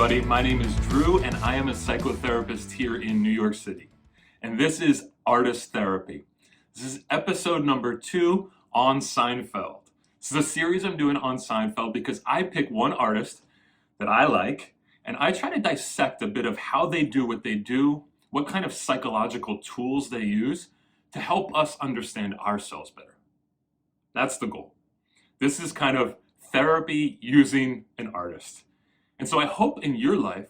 everybody. My name is Drew, and I am a psychotherapist here in New York City. And this is Artist Therapy. This is episode number 2 on Seinfeld. This is a series I'm doing on Seinfeld because I pick one artist that I like, and I try to dissect a bit of how they do what they do, what kind of psychological tools they use to help us understand ourselves better. That's the goal. This is kind of therapy using an artist. And so I hope in your life,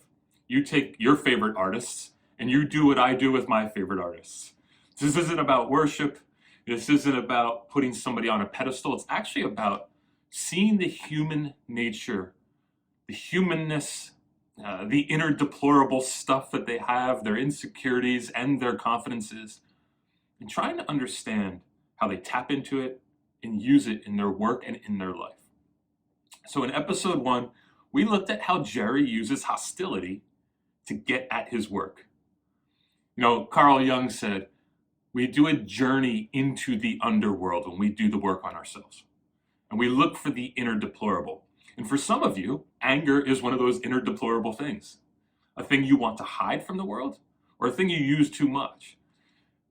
you take your favorite artists and you do what I do with my favorite artists. This isn't about worship. This isn't about putting somebody on a pedestal. It's actually about seeing the human nature, the humanness, the inner deplorable stuff that they have, their insecurities and their confidences, and trying to understand how they tap into it and use it in their work and in their life. So in episode 1, we looked at how Jerry uses hostility to get at his work. You know, Carl Jung said, we do a journey into the underworld when we do the work on ourselves. And we look for the inner deplorable. And for some of you, anger is one of those inner deplorable things. A thing you want to hide from the world, or a thing you use too much.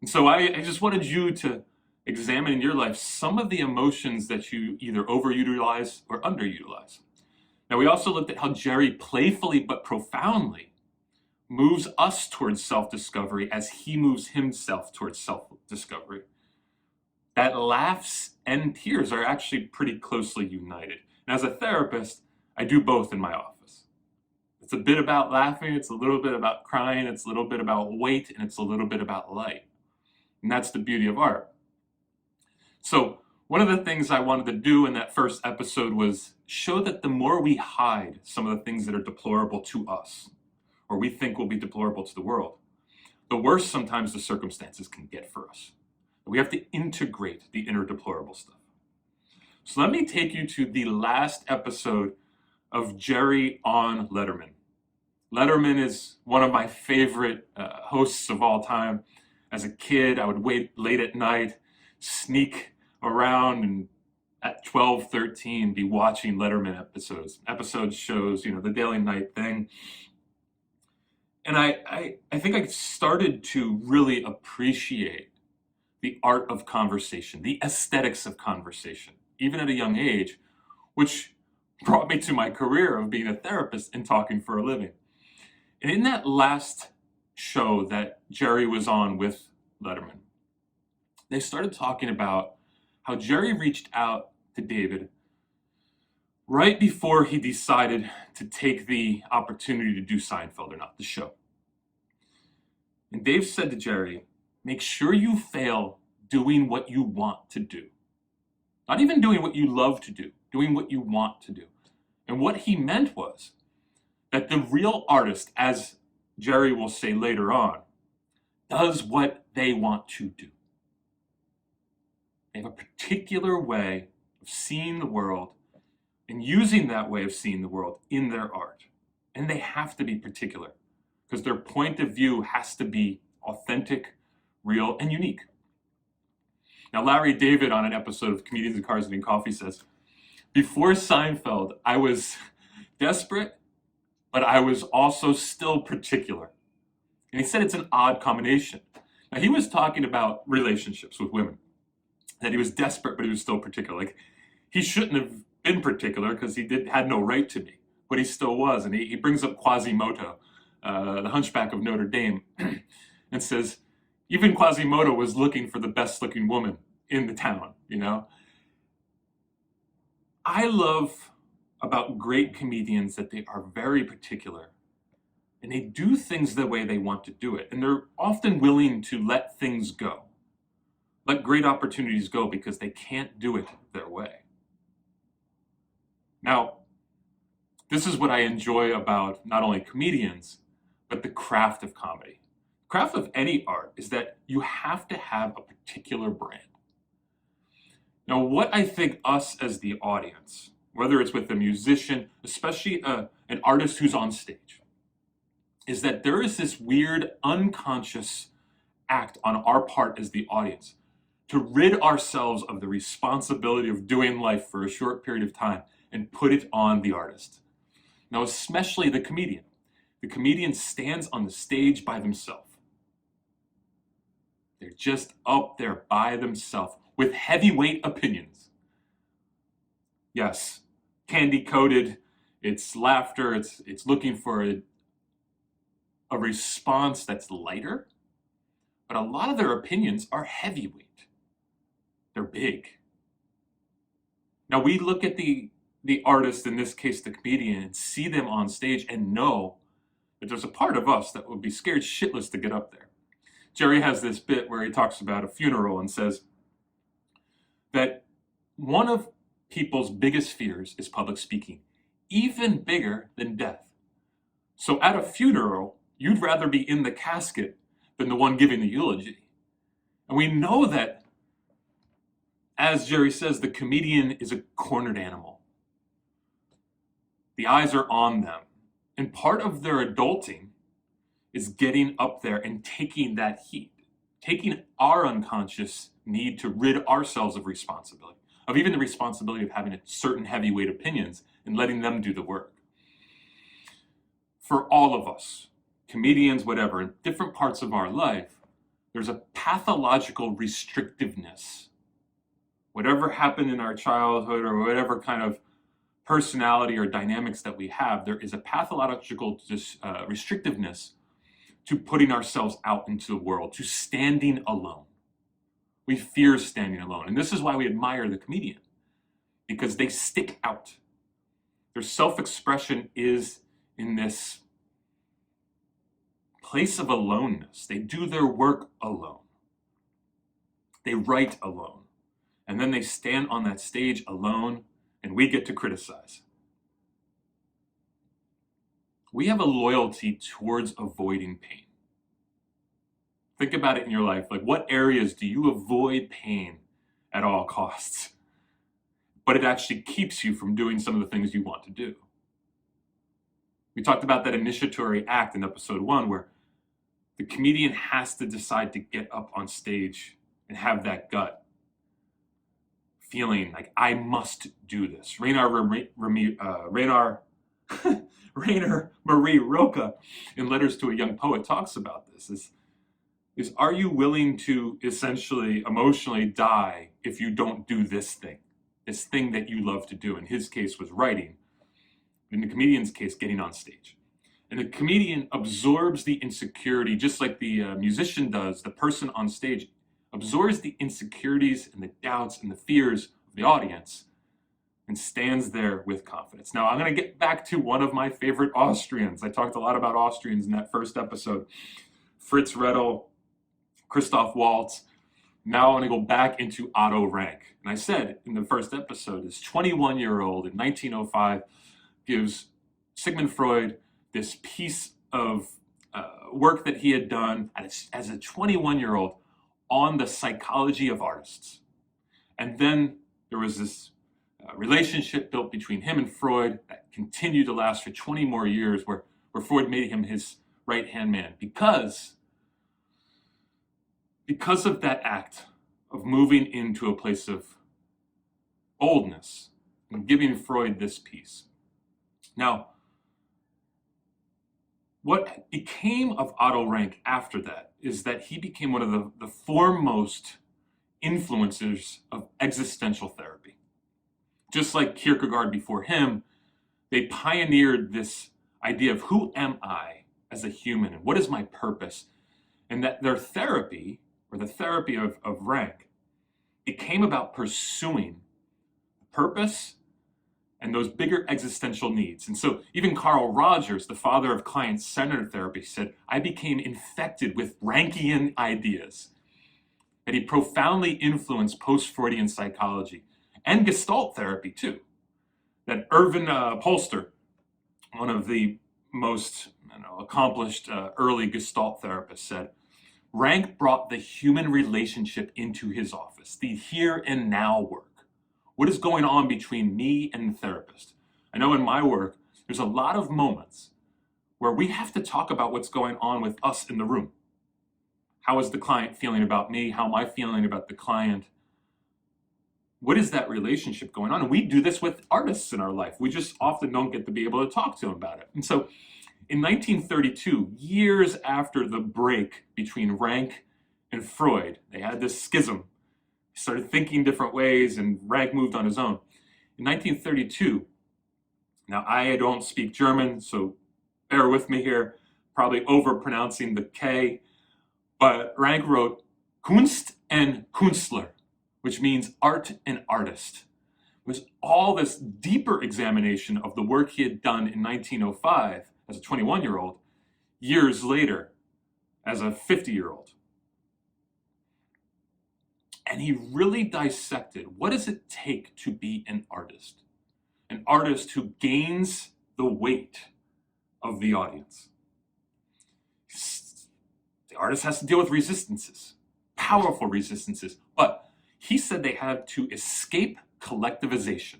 And so I just wanted you to examine in your life some of the emotions that you either overutilize or underutilize. Now, we also looked at how Jerry playfully but profoundly moves us towards self-discovery as he moves himself towards self-discovery. That laughs and tears are actually pretty closely united. And as a therapist, I do both in my office. It's a bit about laughing, it's a little bit about crying, it's a little bit about weight, and it's a little bit about light. And that's the beauty of art. So one of the things I wanted to do in that first episode was show that the more we hide some of the things that are deplorable to us, or we think will be deplorable to the world, the worse sometimes the circumstances can get for us. We have to integrate the inner deplorable stuff. So let me take you to the last episode of Jerry on Letterman. Letterman is one of my favorite hosts of all time. As a kid, I would wait late at night, sneak around, and at 12, 13, be watching Letterman episodes, shows, the daily night thing. And I think I started to really appreciate the art of conversation, the aesthetics of conversation, even at a young age, which brought me to my career of being a therapist and talking for a living. And in that last show that Jerry was on with Letterman, they started talking about how Jerry reached out to David right before he decided to take the opportunity to do Seinfeld or not, the show. And Dave said to Jerry, make sure you fail doing what you want to do. Not even doing what you love to do, doing what you want to do. And what he meant was that the real artist, as Jerry will say later on, does what they want to do. They have a particular way of seeing the world and using that way of seeing the world in their art. And they have to be particular because their point of view has to be authentic, real, and unique. Now, Larry David on an episode of Comedians and Cars and Coffee says, before Seinfeld, I was desperate, but I was also still particular. And he said it's an odd combination. Now, he was talking about relationships with women, that he was desperate, but he was still particular. Like, he shouldn't have been particular because he had no right to be, but he still was. And he brings up Quasimodo, the Hunchback of Notre Dame, and says, even Quasimodo was looking for the best looking woman in the town, I love about great comedians that they are very particular and they do things the way they want to do it. And they're often willing to let things go, let great opportunities go because they can't do it their way. Now, this is what I enjoy about not only comedians, but the craft of comedy. The craft of any art is that you have to have a particular brand. Now, what I think us as the audience, whether it's with a musician, especially an artist who's on stage, is that there is this weird unconscious act on our part as the audience to rid ourselves of the responsibility of doing life for a short period of time and put it on the artist. Now, especially the comedian. The comedian stands on the stage by themselves. They're just up there by themselves with heavyweight opinions. Yes, candy-coated, it's laughter, it's looking for a response that's lighter, but a lot of their opinions are heavyweight. They're big. Now we look at the artist, in this case the comedian, and see them on stage and know that there's a part of us that would be scared shitless to get up there. Jerry has this bit where he talks about a funeral and says that one of people's biggest fears is public speaking, even bigger than death. So at a funeral, you'd rather be in the casket than the one giving the eulogy. And we know that, as Jerry says, the comedian is a cornered animal. The eyes are on them. And part of their adulting is getting up there and taking that heat, taking our unconscious need to rid ourselves of responsibility, of even the responsibility of having a certain heavyweight opinions and letting them do the work. For all of us, comedians, whatever, in different parts of our life, there's a pathological restrictiveness. Whatever happened in our childhood or whatever kind of personality or dynamics that we have, there is a pathological restrictiveness to putting ourselves out into the world, to standing alone. We fear standing alone. And this is why we admire the comedian, because they stick out. Their self-expression is in this place of aloneness. They do their work alone. They write alone. And then they stand on that stage alone, and we get to criticize. We have a loyalty towards avoiding pain. Think about it in your life. Like, what areas do you avoid pain at all costs? But it actually keeps you from doing some of the things you want to do. We talked about that initiatory act in episode 1, where the comedian has to decide to get up on stage and have that gut feeling like, I must do this. Rainer Marie Rilke, in Letters to a Young Poet, talks about this. Is are you willing to essentially emotionally die if you don't do this thing that you love to do? In his case was writing. In the comedian's case, getting on stage. And the comedian absorbs the insecurity, just like the musician does. The person on stage absorbs the insecurities and the doubts and the fears of the audience and stands there with confidence. Now, I'm going to get back to one of my favorite Austrians. I talked a lot about Austrians in that first episode. Fritz Rettel, Christoph Waltz. Now I want to go back into Otto Rank. And I said in the first episode, this 21-year-old in 1905 gives Sigmund Freud this piece of work that he had done as a 21-year-old on the psychology of artists. And then there was this relationship built between him and Freud that continued to last for 20 more years, where Freud made him his right-hand man because of that act of moving into a place of boldness and giving Freud this piece. Now, what became of Otto Rank after that is that he became one of the foremost influencers of existential therapy. Just like Kierkegaard before him, they pioneered this idea of who am I as a human and what is my purpose? And that their therapy, or the therapy of Rank, it came about pursuing purpose and those bigger existential needs. And so even Carl Rogers, the father of client-centered therapy, said, I became infected with Rankian ideas. That he profoundly influenced post-Freudian psychology and Gestalt therapy too. That Irvin Polster, one of the most accomplished early Gestalt therapists, said, Rank brought the human relationship into his office, the here and now work. What is going on between me and the therapist? I know in my work, there's a lot of moments where we have to talk about what's going on with us in the room. How is the client feeling about me? How am I feeling about the client? What is that relationship going on? And we do this with artists in our life. We just often don't get to be able to talk to them about it. And so In 1932, years after the break between Rank and Freud, they had this schism. He started thinking different ways, and Rank moved on his own. In 1932, now I don't speak German, so bear with me here, probably overpronouncing the K, but Rank wrote Kunst and Künstler, which means art and artist. It was all this deeper examination of the work he had done in 1905 as a 21-year-old, years later as a 50-year-old. And he really dissected, what does it take to be an artist? An artist who gains the weight of the audience. The artist has to deal with resistances, powerful resistances, but he said they had to escape collectivization.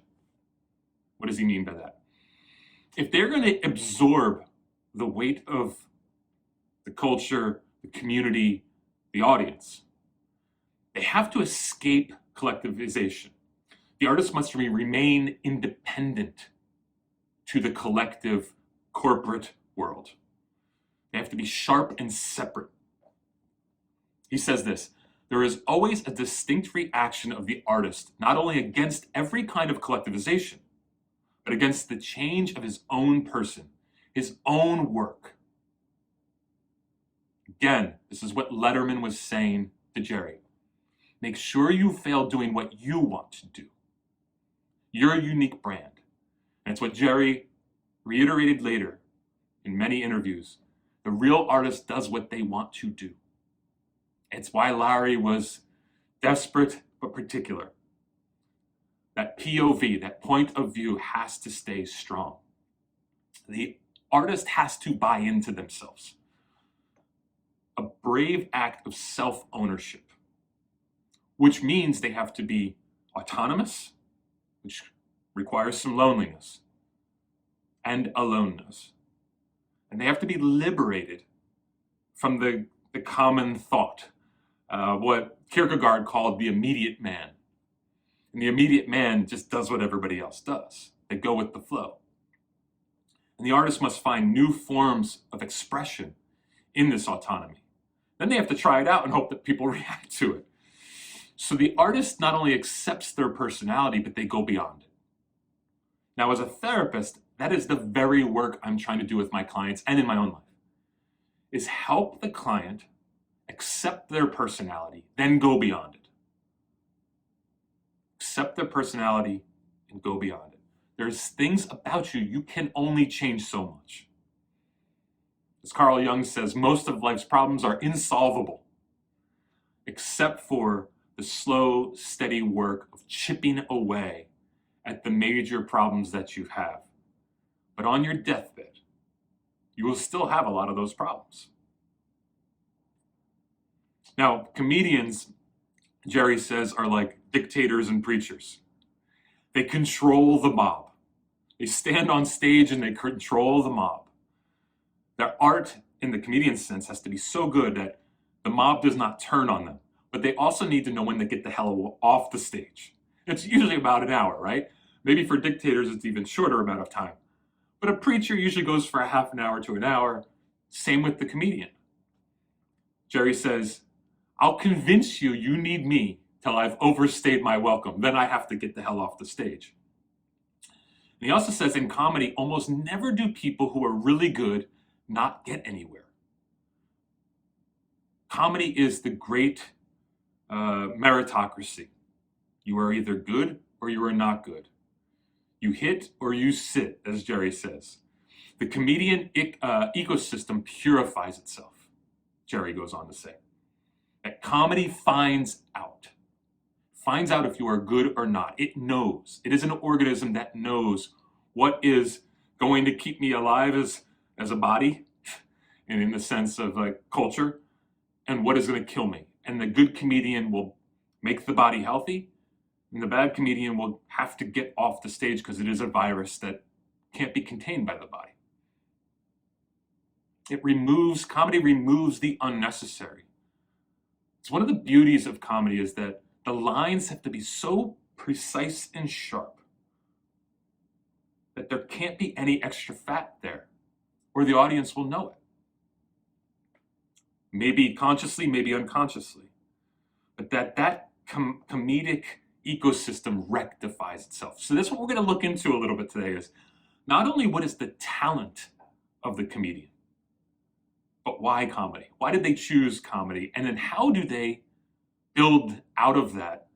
What does he mean by that? If they're going to absorb the weight of the culture, the community, the audience, they have to escape collectivization. The artist must remain independent to the collective corporate world. They have to be sharp and separate. He says this, there is always a distinct reaction of the artist, not only against every kind of collectivization, but against the change of his own person, his own work. Again, this is what Letterman was saying to Jerry. Make sure you fail doing what you want to do. Your unique brand. And it's what Jerry reiterated later in many interviews. The real artist does what they want to do. It's why Larry was desperate but particular. That POV, that point of view, has to stay strong. The artist has to buy into themselves. A brave act of self-ownership, which means they have to be autonomous, which requires some loneliness and aloneness. And they have to be liberated from the common thought, what Kierkegaard called the immediate man. And the immediate man just does what everybody else does. They go with the flow. And the artist must find new forms of expression in this autonomy. Then they have to try it out and hope that people react to it. So the artist not only accepts their personality, but they go beyond it. Now, as a therapist, that is the very work I'm trying to do with my clients and in my own life, is help the client accept their personality, then go beyond it. Accept their personality and go beyond it. There's things about you, you can only change so much. As Carl Jung says, most of life's problems are insolvable, except for the slow, steady work of chipping away at the major problems that you have. But on your deathbed, you will still have a lot of those problems. Now, comedians, Jerry says, are like dictators and preachers. They control the mob. They stand on stage and they control the mob. Their art, in the comedian sense, has to be so good that the mob does not turn on them. But they also need to know when to get the hell off the stage. It's usually about an hour, right? Maybe for dictators, it's even shorter amount of time. But a preacher usually goes for a half an hour to an hour. Same with the comedian. Jerry says, I'll convince you you need me till I've overstayed my welcome. Then I have to get the hell off the stage. And he also says in comedy, almost never do people who are really good not get anywhere. Comedy is the great meritocracy. You are either good or you are not good. You hit or you sit, as Jerry says. The comedian ecosystem purifies itself, Jerry goes on to say. That comedy finds out if you are good or not. It knows. It is an organism that knows what is going to keep me alive as a body, and in the sense of like culture, and what is going to kill me. And the good comedian will make the body healthy, and the bad comedian will have to get off the stage because it is a virus that can't be contained by the body. Comedy removes the unnecessary. It's one of the beauties of comedy is that the lines have to be so precise and sharp that there can't be any extra fat there. or the audience will know it. Maybe consciously, maybe unconsciously. But that comedic ecosystem rectifies itself. So that's what we're going to look into a little bit today, is not only what is the talent of the comedian, but why comedy? Why did they choose comedy? And then how do they build out of that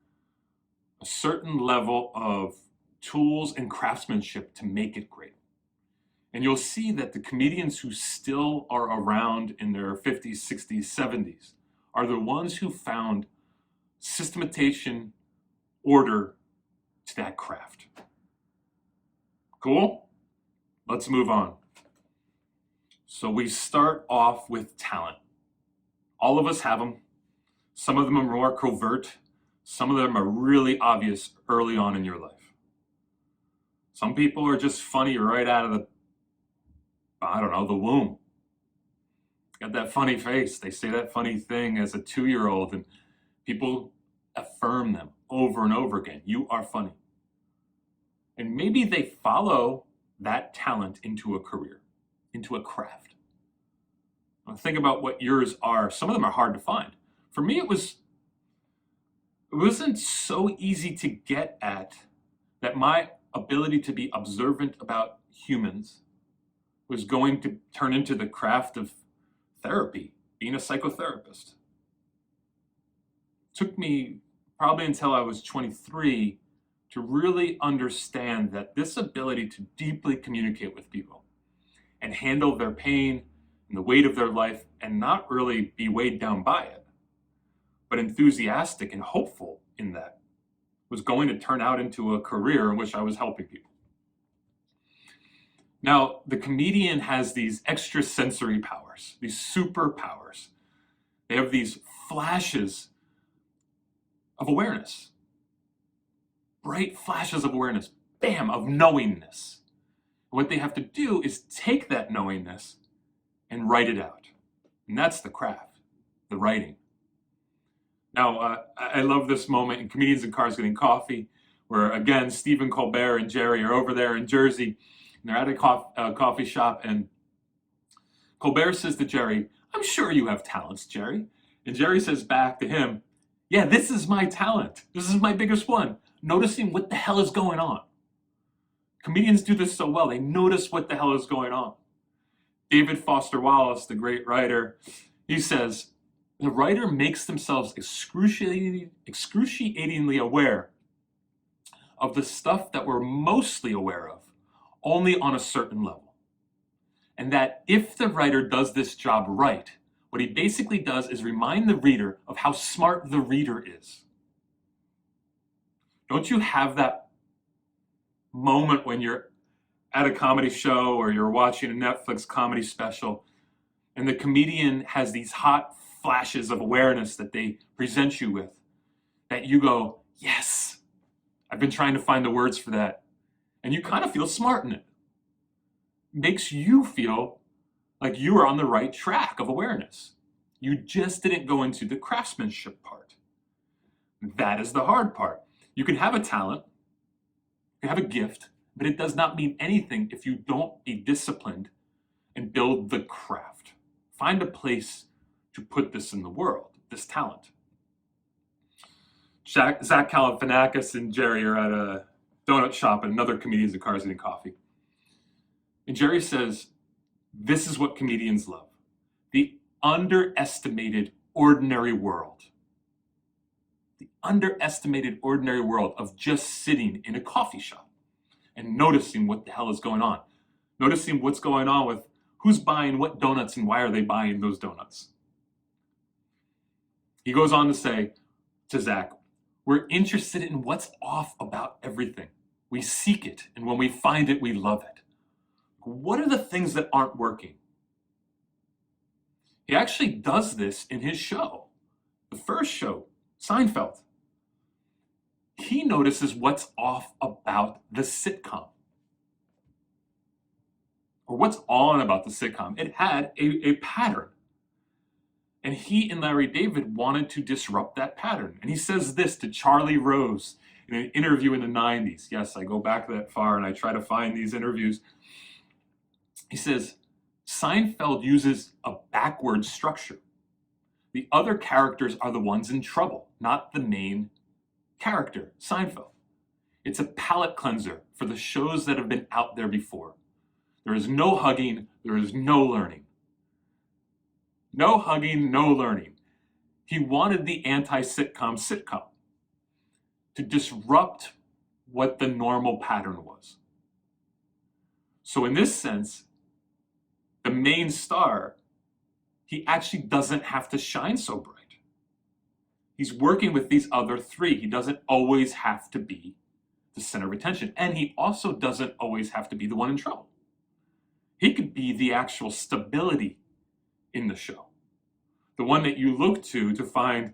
a certain level of tools and craftsmanship to make it great? And you'll see that the comedians who still are around in their 50s, 60s, 70s are the ones who found systematization, order to that craft. Cool? Let's move on. So we start off with talent. All of us have them. Some of them are more covert. Some of them are really obvious early on in your life. Some people are just funny right out of the womb. Got that funny face. They say that funny thing as a 2-year-old, and people affirm them over and over again. You are funny. And maybe they follow that talent into a career, into a craft. Now think about what yours are. Some of them are hard to find. For me, it wasn't so easy to get at that my ability to be observant about humans was going to turn into the craft of therapy, being a psychotherapist. It took me probably until I was 23 to really understand that this ability to deeply communicate with people and handle their pain and the weight of their life and not really be weighed down by it, but enthusiastic and hopeful in that, was going to turn out into a career in which I was helping people. Now, the comedian has these extrasensory powers, these superpowers. They have these flashes of awareness, bright flashes of awareness, bam, of knowingness. What they have to do is take that knowingness and write it out. And that's the craft, the writing. Now, I love this moment in Comedians in Cars Getting Coffee, where, again, Stephen Colbert and Jerry are over there in Jersey, and they're at a coffee shop, and Colbert says to Jerry, "I'm sure you have talents, Jerry." And Jerry says back to him, "Yeah, this is my talent. This is my biggest one. Noticing what the hell is going on." Comedians do this so well. They notice what the hell is going on. David Foster Wallace, the great writer, he says, the writer makes themselves excruciatingly aware of the stuff that we're mostly aware of, only on a certain level. And that if the writer does this job right, what he basically does is remind the reader of how smart the reader is. Don't you have that moment when you're at a comedy show or you're watching a Netflix comedy special and the comedian has these hot flashes of awareness that they present you with, that you go, yes, I've been trying to find the words for that. And you kind of feel smart in it. Makes you feel like you are on the right track of awareness. You just didn't go into the craftsmanship part. That is the hard part. You can have a talent, you can have a gift, but it does not mean anything if you don't be disciplined and build the craft. Find a place to put this in the world, this talent. Zach Galifianakis and Jerry are at a donut shop and another Comedians in Cars Getting Coffee. And Jerry says, this is what comedians love. The underestimated ordinary world. The underestimated ordinary world of just sitting in a coffee shop and noticing what the hell is going on. Noticing what's going on with who's buying what donuts and why are they buying those donuts. He goes on to say to Zach, we're interested in what's off about everything. We seek it, and when we find it, we love it. What are the things that aren't working? He actually does this in his show, the first show, Seinfeld. He notices what's off about the sitcom. Or what's on about the sitcom. It had a pattern. And he and Larry David wanted to disrupt that pattern. And he says this to Charlie Rose in an interview in the 90s. Yes, I go back that far and I try to find these interviews. He says, Seinfeld uses a backward structure. The other characters are the ones in trouble, not the main character, Seinfeld. It's a palate cleanser for the shows that have been out there before. There is no hugging, there is no learning. No hugging, no learning. He wanted the anti-sitcom sitcom to disrupt what the normal pattern was. So in this sense, the main star, he actually doesn't have to shine so bright. He's working with these other three. He doesn't always have to be the center of attention. And he also doesn't always have to be the one in trouble. He could be the actual stability in the show. The one that you look to find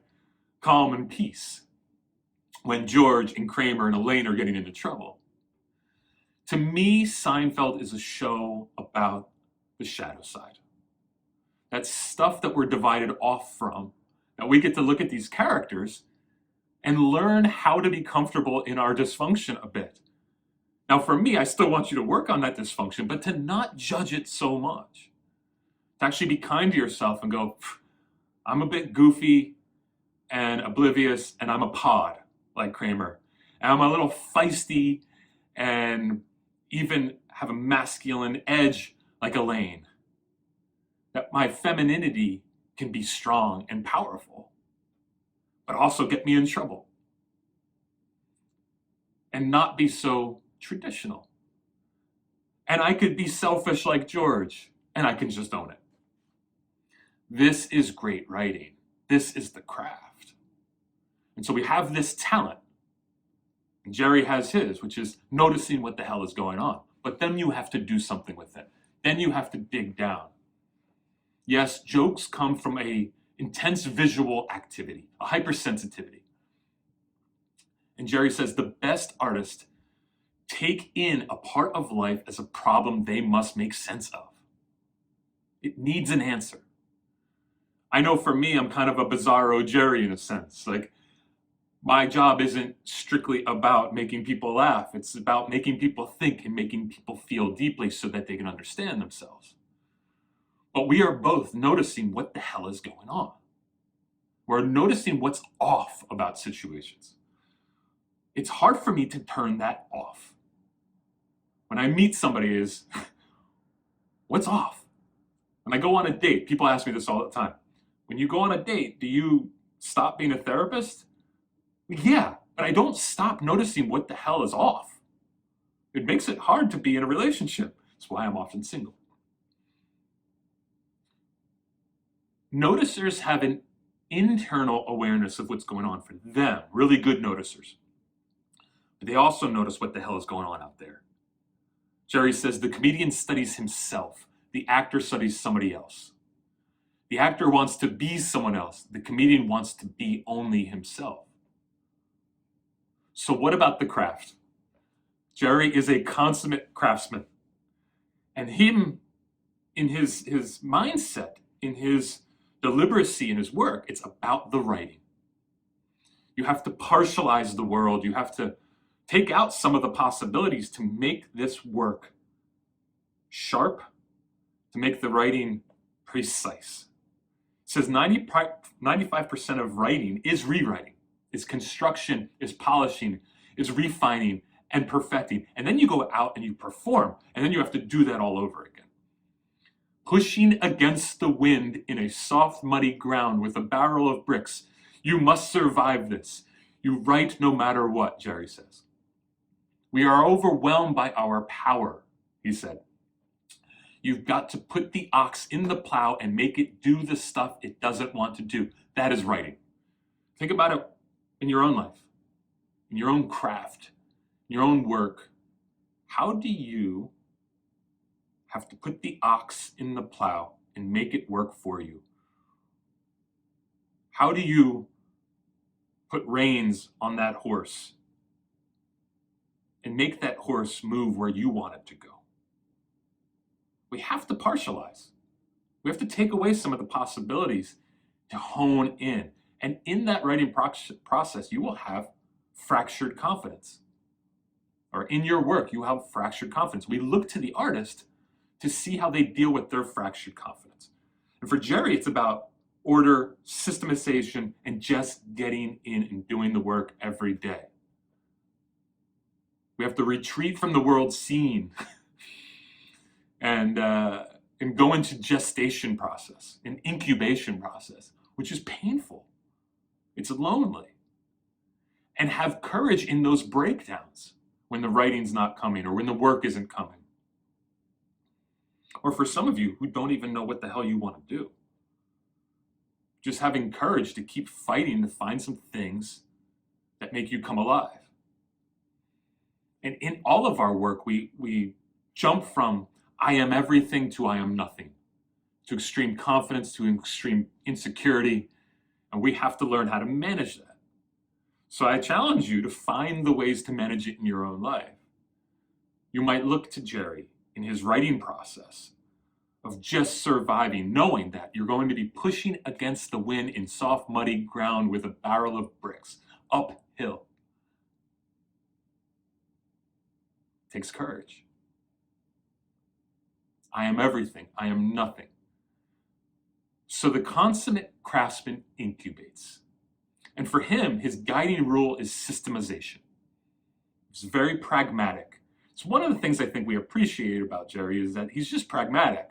calm and peace when George and Kramer and Elaine are getting into trouble. To me, Seinfeld is a show about the shadow side. That stuff that we're divided off from. Now we get to look at these characters and learn how to be comfortable in our dysfunction a bit. Now for me, I still want you to work on that dysfunction, but to not judge it so much. To actually be kind to yourself and go, I'm a bit goofy and oblivious, and I'm a pod, like Kramer. And I'm a little feisty and even have a masculine edge, like Elaine. That my femininity can be strong and powerful, but also get me in trouble. And not be so traditional. And I could be selfish like George, and I can just own it. This is great writing. This is the craft. And so we have this talent. And Jerry has his, which is noticing what the hell is going on. But then you have to do something with it. Then you have to dig down. Yes, jokes come from a intense visual activity, a hypersensitivity. And Jerry says the best artists take in a part of life as a problem they must make sense of. It needs an answer. I know for me, I'm kind of a bizarro Jerry in a sense. Like, my job isn't strictly about making people laugh. It's about making people think and making people feel deeply so that they can understand themselves. But we are both noticing what the hell is going on. We're noticing what's off about situations. It's hard for me to turn that off. When I meet somebody is, what's off? When I go on a date, people ask me this all the time. When you go on a date, do you stop being a therapist? Yeah, but I don't stop noticing what the hell is off. It makes it hard to be in a relationship. That's why I'm often single. Noticers have an internal awareness of what's going on for them, really good noticers. But they also notice what the hell is going on out there. Jerry says the comedian studies himself. The actor studies somebody else. The actor wants to be someone else. The comedian wants to be only himself. So what about the craft? Jerry is a consummate craftsman. And him, in his mindset, in his deliberacy in his work, it's about the writing. You have to partialize the world. You have to take out some of the possibilities to make this work sharp, to make the writing precise. It says 95% of writing is rewriting, is construction, is polishing, is refining and perfecting. And then you go out and you perform, and then you have to do that all over again. Pushing against the wind in a soft, muddy ground with a barrel of bricks. You must survive this. You write no matter what, Jerry says. We are overwhelmed by our power, he said. You've got to put the ox in the plow and make it do the stuff it doesn't want to do. That is writing. Think about it in your own life, in your own craft, in your own work. How do you have to put the ox in the plow and make it work for you? How do you put reins on that horse and make that horse move where you want it to go? We have to partialize. We have to take away some of the possibilities to hone in. And in that writing process, you will have fractured confidence. Or in your work, you have fractured confidence. We look to the artist to see how they deal with their fractured confidence. And for Jerry, it's about order, systematization, and just getting in and doing the work every day. We have to retreat from the world scene and go into gestation process, an incubation process, which is painful. It's lonely. And have courage in those breakdowns when the writing's not coming or when the work isn't coming. Or for some of you who don't even know what the hell you want to do, just having courage to keep fighting to find some things that make you come alive. And in all of our work, we jump from I am everything to I am nothing, to extreme confidence, to extreme insecurity, and we have to learn how to manage that. So I challenge you to find the ways to manage it in your own life. You might look to Jerry in his writing process of just surviving, knowing that you're going to be pushing against the wind in soft, muddy ground with a barrel of bricks, uphill. It takes courage. I am everything. I am nothing. So the consummate craftsman incubates. And for him, his guiding rule is systemization. It's very pragmatic. It's one of the things I think we appreciate about Jerry is that he's just pragmatic.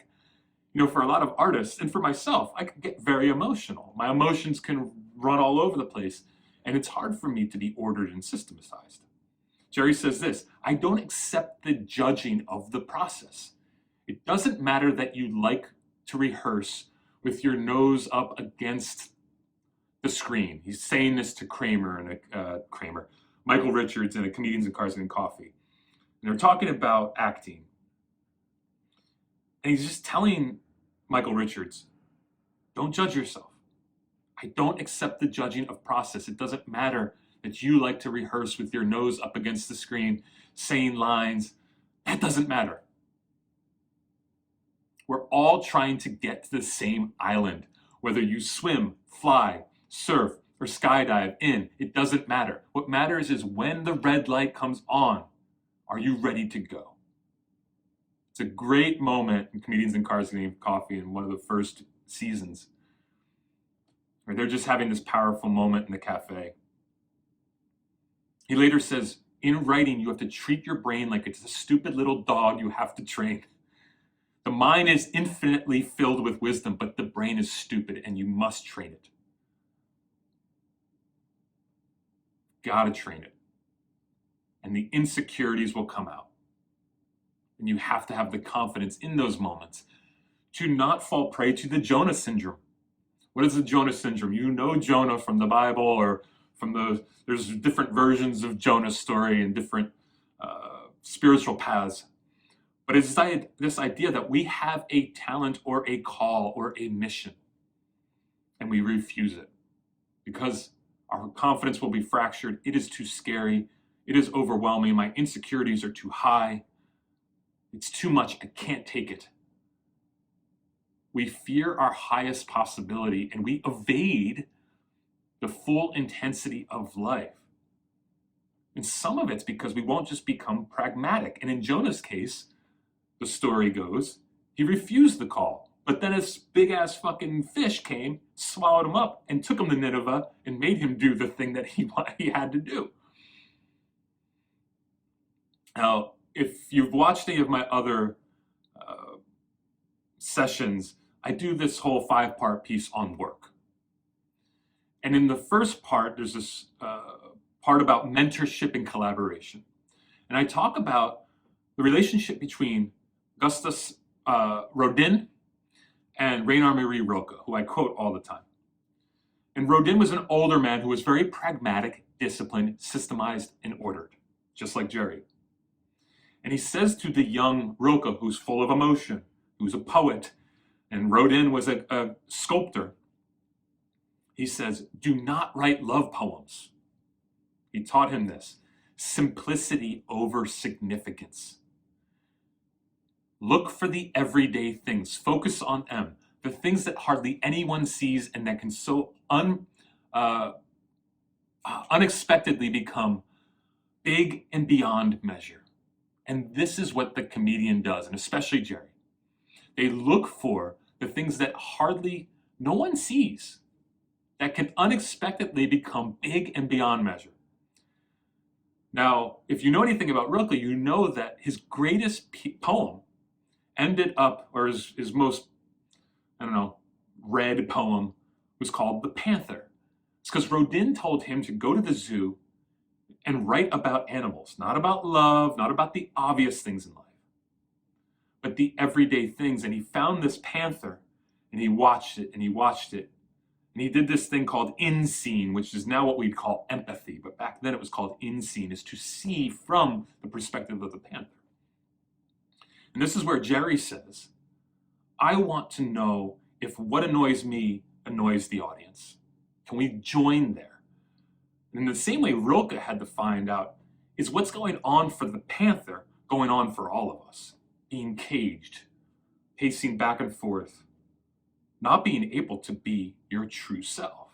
You know, for a lot of artists, and for myself, I could get very emotional. My emotions can run all over the place, and it's hard for me to be ordered and systematized. Jerry says this, I don't accept the judging of the process. It doesn't matter that you like to rehearse with your nose up against the screen. He's saying this to Michael Richards and a Comedians in Cars and Coffee. And they're talking about acting. And he's just telling Michael Richards, don't judge yourself. I don't accept the judging of process. It doesn't matter that you like to rehearse with your nose up against the screen, saying lines. That doesn't matter. We're all trying to get to the same island. Whether you swim, fly, surf, or skydive in, it doesn't matter. What matters is when the red light comes on, are you ready to go? It's a great moment in Comedians in Cars and Coffee in one of the first seasons, where they're just having this powerful moment in the cafe. He later says, in writing, you have to treat your brain like it's a stupid little dog you have to train. The mind is infinitely filled with wisdom, but the brain is stupid and you must train it. Gotta train it. And the insecurities will come out. And you have to have the confidence in those moments to not fall prey to the Jonah syndrome. What is the Jonah syndrome? You know Jonah from the Bible or there's different versions of Jonah's story and different spiritual paths. But it's this idea that we have a talent or a call or a mission, and we refuse it because our confidence will be fractured. It is too scary. It is overwhelming. My insecurities are too high. It's too much. I can't take it. We fear our highest possibility, and we evade the full intensity of life. And some of it's because we won't just become pragmatic. And in Jonah's case, the story goes, he refused the call. But then this big-ass fucking fish came, swallowed him up, and took him to Nineveh and made him do the thing that he had to do. Now, if you've watched any of my other sessions, I do this whole 5-part piece on work. And in the first part, there's this part about mentorship and collaboration. And I talk about the relationship between Gustus Rodin and Rainer Maria Rilke, who I quote all the time. And Rodin was an older man who was very pragmatic, disciplined, systemized, and ordered, just like Jerry. And he says to the young Rilke, who's full of emotion, who's a poet, and Rodin was a sculptor, he says, do not write love poems. He taught him this. Simplicity over significance. Look for the everyday things. Focus on them. The things that hardly anyone sees and that can so unexpectedly become big and beyond measure. And this is what the comedian does, and especially Jerry. They look for the things that hardly no one sees, that can unexpectedly become big and beyond measure. Now, if you know anything about Rilke, you know that his greatest poem ended up, or his most, read poem was called The Panther. It's because Rodin told him to go to the zoo and write about animals, not about love, not about the obvious things in life, but the everyday things. And he found this panther and he watched it and he watched it. And he did this thing called in-scene, which is now what we'd call empathy. But back then it was called in-scene, is to see from the perspective of the panther. And this is where Jerry says, I want to know if what annoys me annoys the audience. Can we join there? And in the same way Rilke had to find out, is what's going on for the panther going on for all of us? Being caged, pacing back and forth, not being able to be your true self.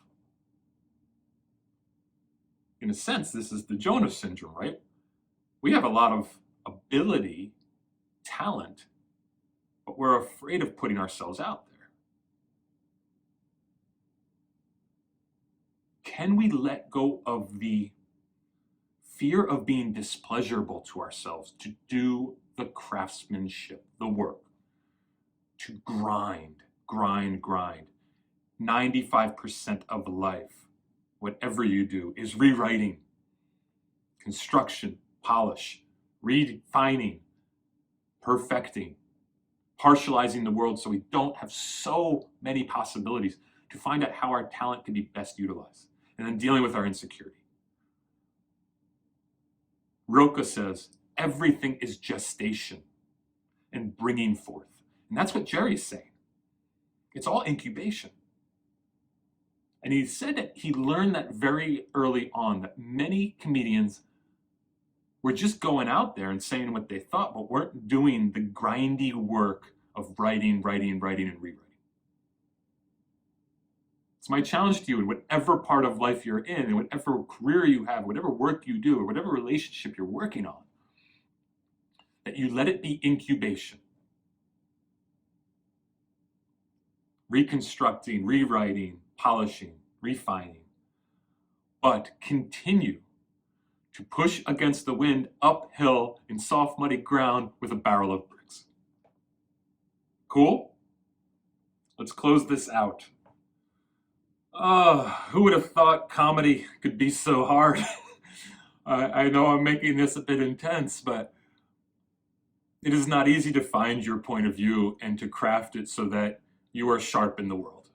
In a sense, this is the Jonah syndrome, right? We have a lot of ability, talent, but we're afraid of putting ourselves out there. Can we let go of the fear of being displeasurable to ourselves, to do the craftsmanship, the work, to grind? 95% of life, whatever you do, is rewriting, construction, polish, refining, perfecting, partializing the world so we don't have so many possibilities to find out how our talent can be best utilized, and then dealing with our insecurity. Rilke says everything is gestation and bringing forth. And that's what Jerry's saying. It's all incubation. And he said that he learned that very early on, that many comedians were just going out there and saying what they thought, but weren't doing the grindy work of writing, and rewriting. It's my challenge to you in whatever part of life you're in, and whatever career you have, whatever work you do, or whatever relationship you're working on, that you let it be incubation. Reconstructing, rewriting, polishing, refining, but continue to push against the wind uphill in soft, muddy ground with a barrel of bricks. Cool? Let's close this out. Who would have thought comedy could be so hard? I know I'm making this a bit intense, but it is not easy to find your point of view and to craft it so that you are sharp in the world.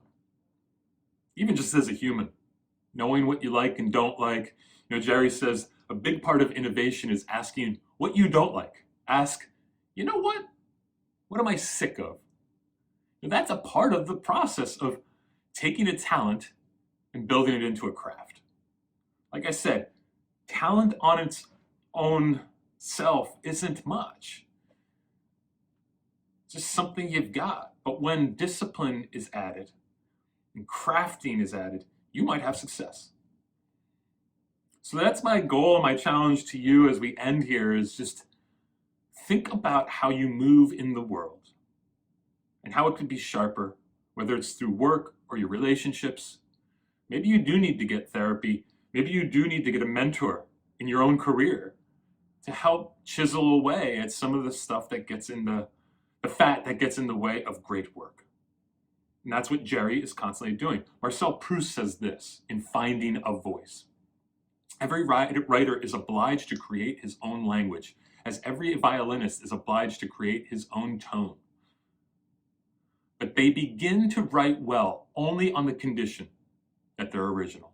Even just as a human, knowing what you like and don't like. Jerry says a big part of innovation is asking what you don't like. Ask, you know what? What am I sick of? And that's a part of the process of taking a talent and building it into a craft. Like I said, talent on its own self isn't much. It's just something you've got. But when discipline is added and crafting is added, you might have success. So that's my goal, my challenge to you as we end here is just think about how you move in the world and how it could be sharper, whether it's through work or your relationships. Maybe you do need to get therapy. Maybe you do need to get a mentor in your own career to help chisel away at some of the stuff that gets in the fat that gets in the way of great work. And that's what Jerry is constantly doing. Marcel Proust says this in Finding a Voice. Every writer is obliged to create his own language, as every violinist is obliged to create his own tone. But they begin to write well only on the condition that they're original,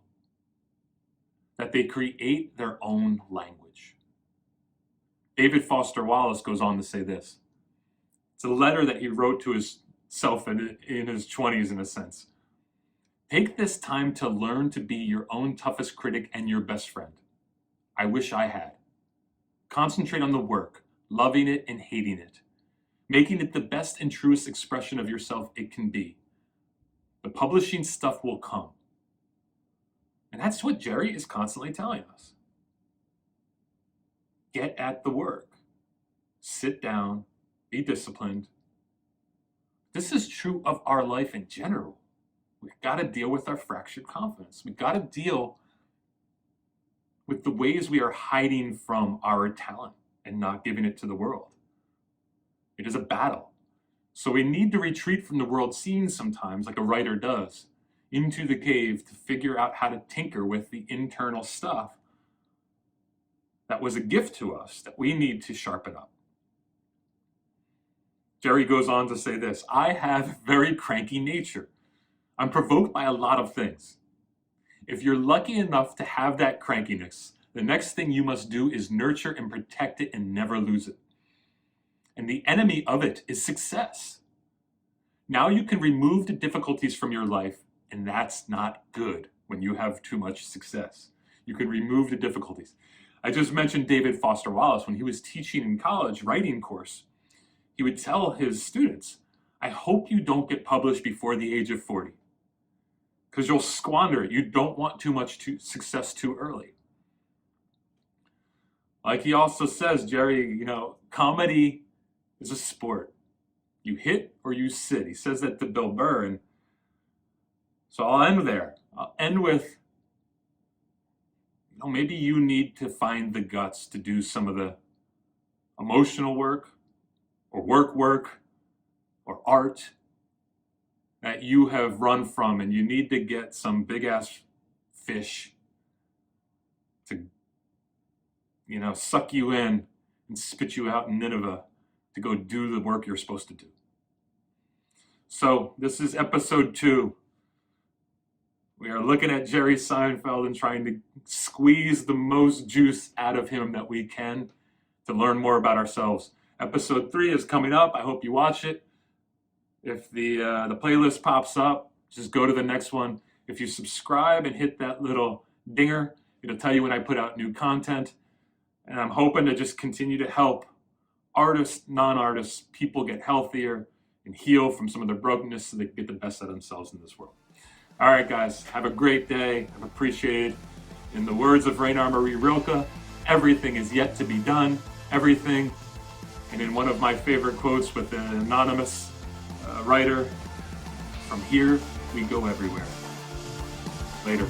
that they create their own language. David Foster Wallace goes on to say this. It's a letter that he wrote to himself in his 20s, in a sense. Take this time to learn to be your own toughest critic and your best friend. I wish I had. Concentrate on the work, loving it and hating it, making it the best and truest expression of yourself it can be. The publishing stuff will come. And that's what Jerry is constantly telling us. Get at the work. Sit down, be disciplined, this is true of our life in general. We've got to deal with our fractured confidence. We've got to deal with the ways we are hiding from our talent and not giving it to the world. It is a battle. So we need to retreat from the world scene sometimes, like a writer does, into the cave to figure out how to tinker with the internal stuff that was a gift to us that we need to sharpen up. Jerry goes on to say this: I have very cranky nature. I'm provoked by a lot of things. If you're lucky enough to have that crankiness, the next thing you must do is nurture and protect it and never lose it. And the enemy of it is success. Now you can remove the difficulties from your life, and that's not good when you have too much success. You can remove the difficulties. I just mentioned David Foster Wallace. When he was teaching in college writing course, he would tell his students, I hope you don't get published before the age of 40, because you'll squander it. You don't want too much success too early. Like he also says, Jerry, comedy is a sport. You hit or you sit. He says that to Bill Burr. And so I'll end there. I'll end with, maybe you need to find the guts to do some of the emotional work or work or art that you have run from, and you need to get some big ass fish to, suck you in and spit you out in Nineveh to go do the work you're supposed to do. So this is episode 2. We are looking at Jerry Seinfeld and trying to squeeze the most juice out of him that we can to learn more about ourselves. Episode 3 is coming up. I hope you watch it. If the playlist pops up, just go to the next one. If you subscribe and hit that little dinger, it'll tell you when I put out new content. And I'm hoping to just continue to help artists, non-artists, people get healthier and heal from some of their brokenness so they can get the best out of themselves in this world. All right, guys, have a great day. I appreciate it. In the words of Rainer Marie Rilke, everything is yet to be done, everything. And in one of my favorite quotes with an anonymous writer, from here, we go everywhere. Later.